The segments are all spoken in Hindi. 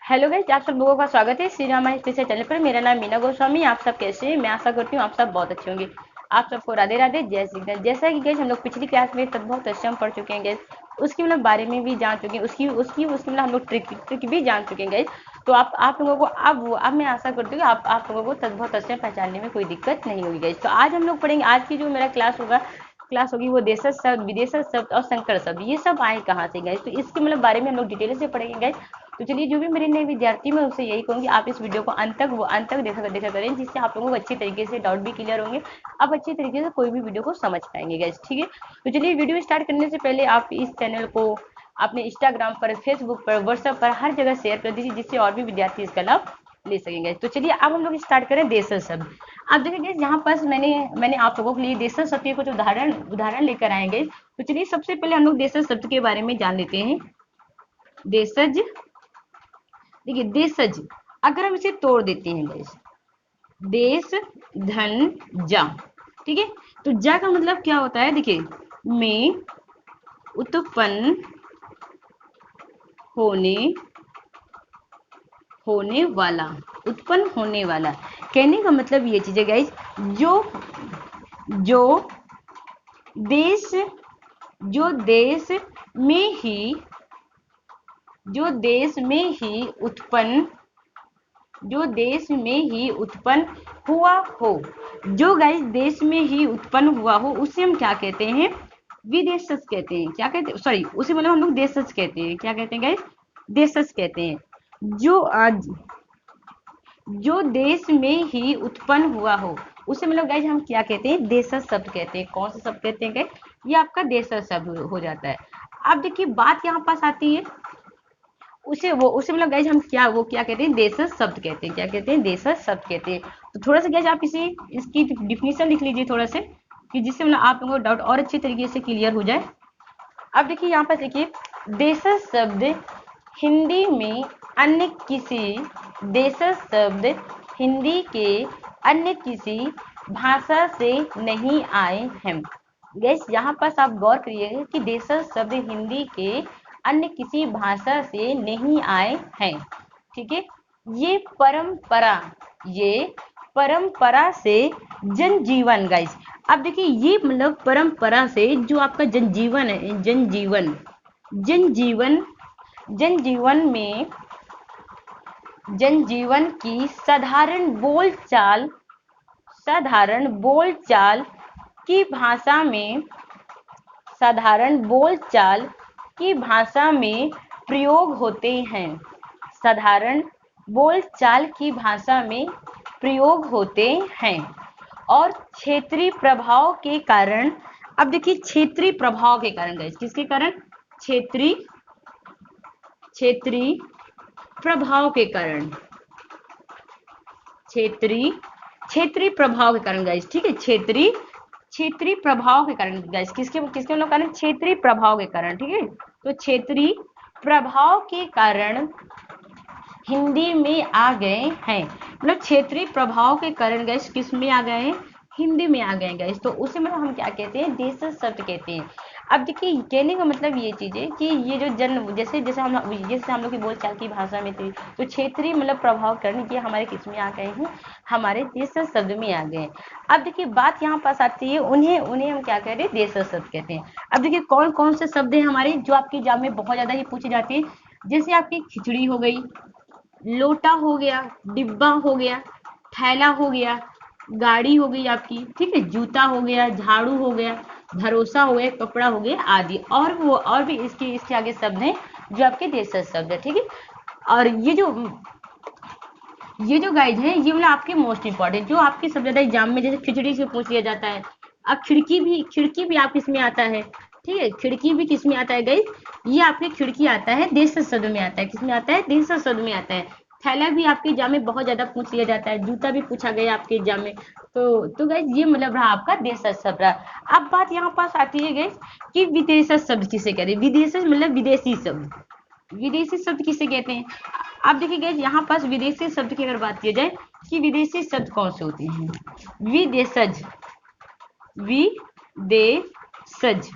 हेलो गाइस, आप सब लोगों का स्वागत है श्री रामा हिस्ट्री चैनल पर। मेरा नाम मीना गोस्वामी। आप सब कैसे हैं? मैं आशा करती हूँ आप सब बहुत अच्छे होंगे। आप सबको राधे राधे, जय श्री कृष्ण। जैसा कि गाइस हम लोग पिछली क्लास में तद्भव तत्सम पढ़ चुके हैं गाइस, उसके मतलब बारे में भी जान चुके हैं, उसकी उसकी उसकी मतलब हम लोग ट्रिक भी जान चुके हैं गाइस। तो आप लोगों को अब मैं आशा करती हूँ आप लोगों को तद्भव तत्सम पहचानने में कोई दिक्कत नहीं होगी गाइस। तो आज हम लोग पढ़ेंगे, आज की जो मेरा क्लास होगी वो देशज शब्द, विदेशज शब्द और संकर शब्द, ये सब आए कहाँ से गाइस। तो इसके मतलब बारे में हम लोग डिटेल से पढ़ेंगे गाइस। तो चलिए, जो भी मेरे नए विद्यार्थी मैं उससे यही कहूँगी, आप इस वीडियो को अंत तक देखा करें, जिससे आप लोगों को अच्छी तरीके से डाउट भी क्लियर होंगे, आप अच्छी तरीके से कोई भी वीडियो को समझ पाएंगे गाइस। ठीक है, तो चलिए वीडियो स्टार्ट करने से पहले आप इस चैनल को अपने इंस्टाग्राम पर, फेसबुक पर, व्हाट्सएप पर हर जगह शेयर कर दीजिए, जिससे और भी विद्यार्थी इसका लाभ ले सकेंगे। तो चलिए अब हम लोग स्टार्ट करें देशज शब्द। आप देखिए यहाँ पास मैंने आप लोगों के लिए देशज शब्द के कुछ उदाहरण लेकर आएंगे। तो चलिए सबसे पहले हम लोग देशज शब्द के बारे में जान लेते हैं। देशज, देखिए देशज अगर हम इसे तोड़ देते हैं गाइस, देश धन जा, ठीक है। तो जा का मतलब क्या होता है, देखिए में उत्पन्न होने होने वाला, उत्पन्न होने वाला। कहने का मतलब ये चीज है गाइस, जो जो देश जो देश में ही जो देश में ही उत्पन्न जो देश में ही उत्पन्न हुआ हो, जो गाइस देश में ही उत्पन्न हुआ हो, उसे हम क्या कहते हैं, विदेशज कहते हैं। क्या कहते हैं, सॉरी, उसे मतलब हम लोग देशज कहते हैं। क्या कहते हैं गाइस, देशज कहते हैं। जो देश में ही उत्पन्न हुआ हो, उसे मतलब गाइस हम क्या कहते हैं, देशज शब्द कहते हैं। कौन सा शब्द कहते हैं गाइस, ये आपका देशज शब्द हो जाता है। अब देखिए बात यहाँ पास आती है, उसे मतलब गाइज हम क्या कहते हैं, देशज शब्द कहते हैं। क्या कहते हैं, देशज शब्द कहते हैं। तो थोड़ा सा गाइज आप इसकी डिफिनेशन लिख लीजिए थोड़ा से, कि जिससे मतलब आप लोगों को डाउट और अच्छी तरीके से क्लियर हो जाए। अब देखिए यहाँ पर देखिए, देशज शब्द हिंदी में अन्य किसी देशज शब्द हिंदी के अन्य किसी भाषा से नहीं आए हैं। गैस यहाँ पर आप गौर करिएगा कि देशज शब्द हिंदी के अन्य किसी भाषा से नहीं आए हैं। ठीक है, ये परंपरा से जनजीवन गाइस। अब देखिए ये मतलब परंपरा से जो आपका जनजीवन है, जनजीवन में जनजीवन की साधारण बोलचाल की भाषा में साधारण बोलचाल की भाषा में प्रयोग होते हैं। साधारण बोलचाल की भाषा में प्रयोग होते हैं। और क्षेत्रीय प्रभाव के कारण, अब देखिए क्षेत्रीय प्रभाव के कारण गाइस, किसके कारण, क्षेत्रीय प्रभाव के कारण, क्षेत्रीय प्रभाव के कारण गाइस। ठीक है, क्षेत्रीय प्रभाव के कारण गाइस, किसके कारण, क्षेत्रीय प्रभाव के कारण। ठीक है, तो क्षेत्रीय प्रभाव के कारण हिंदी में आ गए हैं। मतलब क्षेत्रीय प्रभाव के कारण गाइस किस में आ गए हैं, हिंदी में आ गए गाइस। तो उसे मतलब हम क्या कहते हैं, देशज शब्द कहते हैं। अब देखिए कहने का मतलब ये चीज है कि ये जो जैसे हम लोग की बोलचाल की भाषा में थी, तो क्षेत्रीय मतलब प्रभाव करने के हमारे किस में आ गए हैं, हमारे देशज शब्द में आ गए। अब देखिए बात यहाँ पास आती है, उन्हें हम क्या कहते हैं, देशज शब्द कहते हैं। अब देखिए कौन कौन से शब्द हैं हमारे जो आपके एग्जाम में बहुत ज्यादा ही पूछी जाती है। जैसे आपकी खिचड़ी हो गई, लोटा हो गया, डिब्बा हो गया, थैला हो गया, गाड़ी हो गई आपकी, ठीक है, जूता हो गया, झाड़ू हो गया, भरोसा हो गया, कपड़ा हो गया आदि। और भी इसके आगे शब्द हैं जो आपके देशज शब्द है। ठीक है, और ये जो गाइड है, ये मतलब आपके मोस्ट इंपॉर्टेंट, जो आपके सबसे ज्यादा एग्जाम में जैसे खिचड़ी से पूछ लिया जाता है। अब खिड़की भी आप किस में आता है, ठीक है, खिड़की भी किस में आता है गाइस, ये आपके खिड़की आता है देशज शब्द में आता है। किस में आता है, देशज शब्द में आता है। थैला भी आपके एग्जाम में बहुत ज्यादा पूछ लिया जाता है, जूता भी पूछा गया आपके एग्जाम में। तो गाइस ये मतलब रहा आपका देशज शब्द रहा। अब बात यहाँ पास आती है गाइस कि विदेशज शब्द किसे कहते हैं। विदेशज मतलब विदेशी शब्द, विदेशी शब्द किसे कहते हैं। आप देखिए गाइस यहाँ पास विदेशी शब्द की अगर बात की जाए कि विदेशी शब्द कौन से होते हैं, विदेशज विदेशज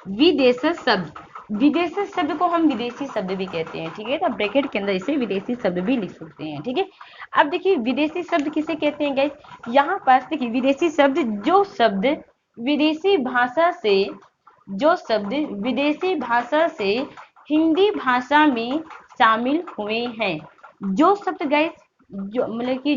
विदेशज शब्द। विदेशी शब्द को हम विदेशी शब्द भी कहते हैं, ठीक है, तो ब्रैकेट के अंदर इसे विदेशी शब्द भी लिख सकते हैं, ठीक है। अब देखिए विदेशी शब्द किसे कहते हैं गाइस, यहाँ पास देखिए विदेशी शब्द विदेशी भाषा से जो शब्द विदेशी भाषा से हिंदी भाषा में शामिल हुए हैं। जो शब्द गाइस जो मतलब कि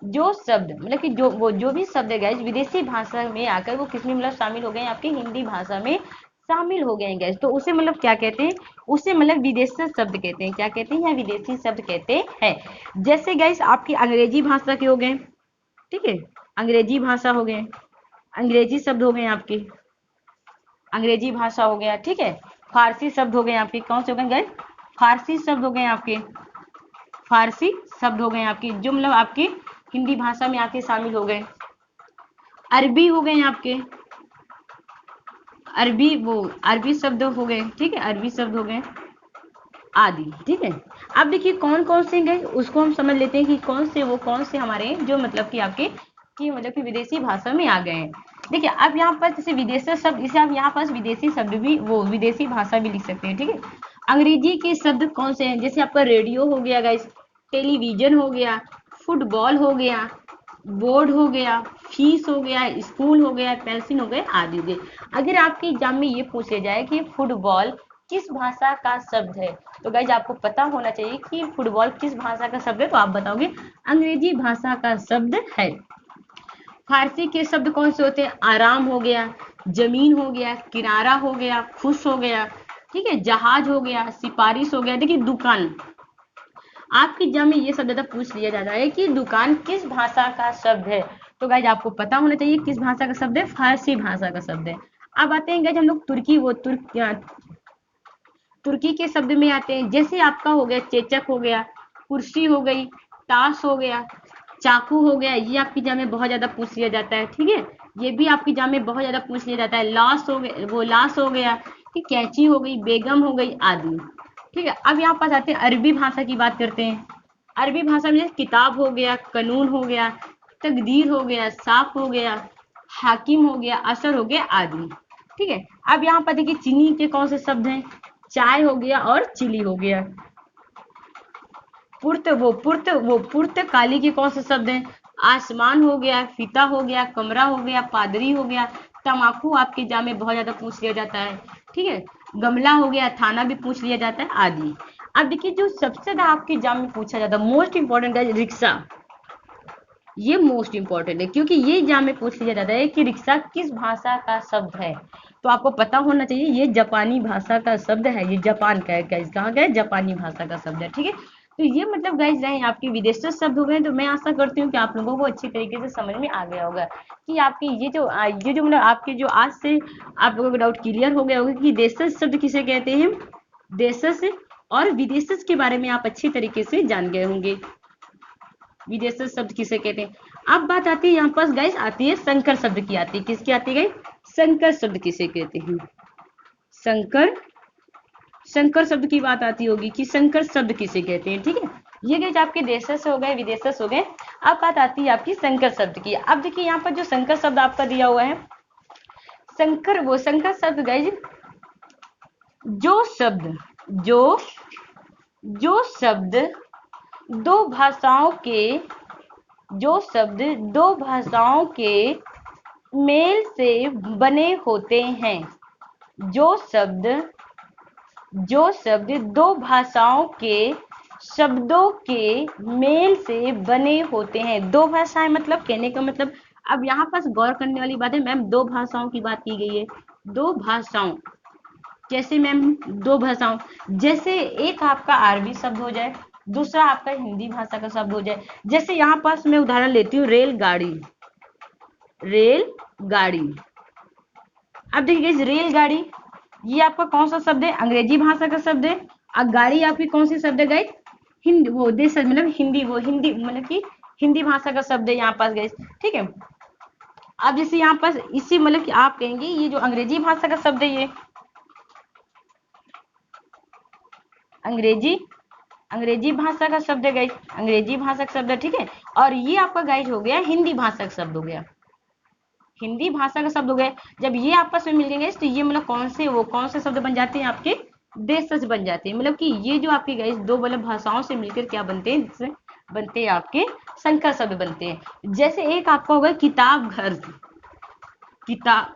जो शब्द मतलब कि जो भी शब्द है गैस विदेशी भाषा में आकर वो किसमें मतलब शामिल हो गए हैं, आपकी हिंदी भाषा में शामिल हो गए हैं गैस, तो उसे मतलब क्या कहते हैं, उसे मतलब विदेशी शब्द कहते हैं, क्या कहते हैं, या विदेशी शब्द कहते हैं। जैसे गैस आपकी अंग्रेजी भाषा के हो गए, ठीक है, अंग्रेजी भाषा हो गए, अंग्रेजी शब्द हो गए आपके, अंग्रेजी भाषा हो गया, ठीक है। फारसी शब्द हो गए आपके, कौन से हो गए गैस, फारसी शब्द हो गए आपके, फारसी शब्द हो गए आपके, जो मतलब आपके हिंदी भाषा में आके शामिल हो गए। अरबी हो गए आपके, अरबी शब्द हो गए, ठीक है, अरबी शब्द हो गए आदि, ठीक है। अब देखिए कौन कौन से गए उसको हम समझ लेते हैं कि कौन से हमारे जो मतलब कि आपके कि मतलब कि विदेशी भाषा में आ गए हैं। देखिए अब यहाँ पर जैसे विदेशी शब्द, इसे आप यहाँ पास विदेशी शब्द भी वो विदेशी भाषा भी लिख सकते हैं, ठीक है। अंग्रेजी के शब्द कौन से हैं, जैसे आपका रेडियो हो गया गाइस, टेलीविजन हो गया, फुटबॉल हो गया, बोर्ड हो गया, फीस हो गया, स्कूल हो गया, पेंसिल हो गए आदि हो गए। अगर आपके एग्जाम में ये पूछे जाए कि फुटबॉल किस भाषा का शब्द है, तो गाइज आपको पता होना चाहिए कि फुटबॉल किस भाषा का शब्द है, तो आप बताओगे अंग्रेजी भाषा का शब्द है। फारसी के शब्द कौन से होते हैं, आराम हो गया, जमीन हो गया, किनारा हो गया, खुश हो गया, ठीक है, जहाज हो गया, सिफारिश हो गया। देखिए दुकान, आपके एग्जाम में ये शब्द ज्यादा पूछ लिया जाता है कि दुकान किस भाषा का शब्द है, तो गाइज आपको पता होना चाहिए किस भाषा का शब्द है, फारसी भाषा का शब्द है। अब आते हैं गाइज हम लोग तुर्की के शब्द में आते हैं। जैसे आपका हो गया चेचक हो गया, कुर्सी हो गई, ताश हो गया, चाकू हो गया, ये आपकी एग्जाम में बहुत ज्यादा पूछ लिया जाता है, ठीक है, ये भी आपकी एग्जाम में बहुत ज्यादा पूछ लिया जाता है। लाश हो गया, कि कैंची हो गई, बेगम हो गई आदि, ठीक है। अब यहाँ पास आते हैं अरबी भाषा की बात करते हैं। अरबी भाषा में किताब हो गया, कानून हो गया, तकदीर हो गया, साफ हो गया, हाकिम हो गया, असर हो गया आदि, ठीक है। अब यहाँ पर देखिए चीनी के कौन से शब्द हैं, चाय हो गया और चिली हो गया। पुर्तगाली के कौन से शब्द हैं, आसमान हो गया, फीता हो गया, कमरा हो गया, पादरी हो गया, तमाकू आपके एग्जाम में बहुत ज्यादा पूछ लिया जाता है, ठीक है, गमला हो गया, थाना भी पूछ लिया जाता है आदि। अब देखिए जो सबसे ज्यादा आपके एग्जाम में पूछा जाता है, मोस्ट इंपॉर्टेंट है रिक्शा, ये मोस्ट इंपॉर्टेंट है क्योंकि ये एग्जाम में पूछ लिया जाता है कि रिक्शा किस भाषा का शब्द है, तो आपको पता होना चाहिए ये जापानी भाषा का शब्द है, ये जापान का है, गाइस कहाँ का है, जापानी भाषा का शब्द है, ठीक है। तो ये मतलब गाइस रहे आपके विदेशी शब्द हो गए, तो मैं आशा करती हूँ कि आप लोगों को अच्छी तरीके से समझ में आ गया होगा कि आपके ये जो मतलब आपके जो आज से आप लोगों का डाउट क्लियर हो गया होगा कि देशज शब्द किसे कहते हैं, देशज और विदेशज के बारे में आप अच्छी तरीके से जान गए होंगे, विदेशी शब्द किसे कहते हैं। अब बात आती है यहाँ पर गाइस आती है संकर शब्द की, आती है किसकी आती है गाइस, संकर शब्द किसे कहते हैं, संकर शब्द की बात आती होगी कि संकर शब्द किसे कहते हैं, ठीक है। ये गाइस आपके देशज हो गए, विदेशज हो गए। अब बात आती है आपकी संकर शब्द की। अब देखिए यहाँ पर जो संकर शब्द आपका दिया हुआ है, संकर शब्द गाइस जो शब्द जो शब्द दो भाषाओं के मेल से बने होते हैं, जो शब्द दो भाषाओं के शब्दों के मेल से बने होते हैं। दो भाषाएं मतलब कहने का मतलब, अब यहाँ पास गौर करने वाली बात है मैम, दो भाषाओं की बात की गई है, दो भाषाओं, कैसे मैम, दो भाषाओं, जैसे एक आपका अरबी शब्द हो जाए, दूसरा आपका हिंदी भाषा का शब्द हो जाए। जैसे यहाँ पास मैं उदाहरण लेती हूँ रेलगाड़ी, अब देखिए रेलगाड़ी ये आपका कौन सा शब्द है, अंग्रेजी भाषा का शब्द है, और गाड़ी आपकी कौन सी शब्द है गाइस, हिंदी मतलब हिंदी मतलब कि हिंदी भाषा का शब्द है यहाँ पास गाइस, ठीक है। अब जैसे यहाँ पास इसी मतलब कि आप कहेंगे ये जो अंग्रेजी भाषा का शब्द है, ये अंग्रेजी भाषा का शब्द है गाइस, अंग्रेजी भाषा का शब्द है, ठीक है। और ये आपका गाइस हो गया हिंदी भाषा का शब्द हो गया, हिंदी भाषा का शब्द हो गए। जब ये आपस में मिल गए तो ये मतलब कौन से शब्द बन जाते हैं आपके देशज बन जाते हैं। मतलब कि ये जो आपके गए दो मतलब भाषाओं से मिलकर क्या बनते हैं, जिससे बनते हैं आपके संकर शब्द बनते हैं। जैसे एक आपका हो गया किताब घर, किताब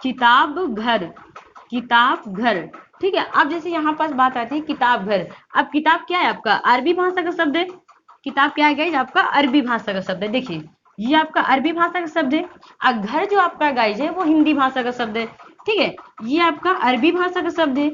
किताब घर, किताब घर, ठीक है। अब जैसे यहाँ पास बात आती है किताब घर। अब किताब क्या है आपका अरबी भाषा का शब्द है। किताब क्या है गाइज आपका अरबी भाषा का शब्द है। देखिए ये आपका अरबी भाषा का शब्द है। और घर जो आपका गाइज है वो हिंदी भाषा का शब्द है, ठीक है। ये आपका अरबी भाषा का शब्द है,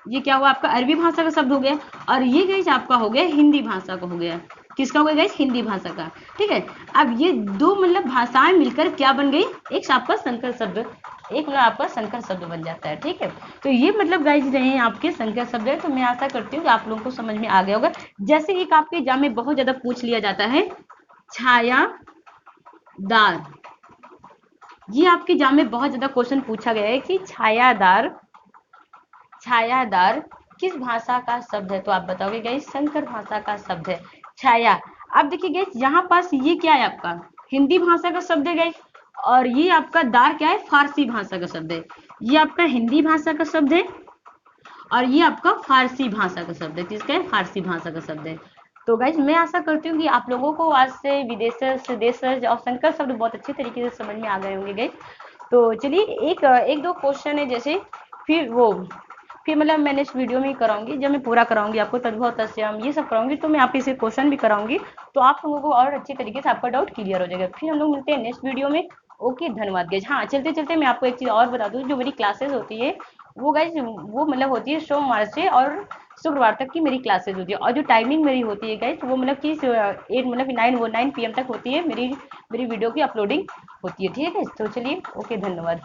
ये क्या हुआ आपका अरबी भाषा का शब्द हो गया। और ये गाइज आपका हो गया हिंदी भाषा का हो गया। किसका हो गया गाइज हिंदी भाषा का, ठीक है। अब ये दो मतलब भाषाएं मिलकर क्या बन गई, एक आपका संकर शब्द, एक मतलब आपका संकर शब्द बन जाता है, ठीक है। तो ये मतलब गाइज रहे हैं आपके संकर शब्द है। तो मैं आशा करती हूँ कि आप लोगों को समझ में आ गया होगा। जैसे एक आपके एग्जाम में बहुत ज्यादा पूछ लिया जाता है छायादार, ये आपके एग्जाम में बहुत ज्यादा क्वेश्चन पूछा गया है कि छायादार, छायादार किस भाषा का शब्द है। तो आप बताओगे गाइस संकर भाषा का शब्द है छाया। अब देखिए गाइस यहाँ पास ये क्या है आपका हिंदी भाषा का शब्द है गाइस, और ये आपका दार क्या है फारसी भाषा का शब्द है। ये आपका हिंदी भाषा का शब्द है और ये आपका फारसी भाषा का शब्द है। किसका है फारसी भाषा का शब्द है। तो गाइज मैं आशा करती हूँ कि आप लोगों को आज से विदेशज देशज और संकर शब्द बहुत अच्छे तरीके से समझ में आ गए होंगे गाइज। तो चलिए एक दो क्वेश्चन है जैसे फिर मतलब मैं नेक्स्ट वीडियो में ही कराऊंगी, जब मैं पूरा कराऊंगी आपको तद्भव तत्सम ये सब कराऊंगी, तो मैं आप इसे क्वेश्चन भी कराऊंगी, तो आप लोगों को और अच्छे तरीके से आपका डाउट क्लियर हो जाएगा। फिर हम लोग मिलते हैं नेक्स्ट वीडियो में। ओके धन्यवाद गाइज। हाँ चलते चलते मैं आपको एक चीज और बता दूं, जो मेरी क्लासेस होती है वो गाइज वो मतलब होती है सोमवार से और शुक्रवार तक की मेरी क्लासेस होती है। और जो टाइमिंग मेरी होती है गाइज वो मतलब कि 8 मतलब 9 PM तक होती है, मेरी वीडियो की अपलोडिंग होती है, ठीक है। तो चलिए ओके धन्यवाद।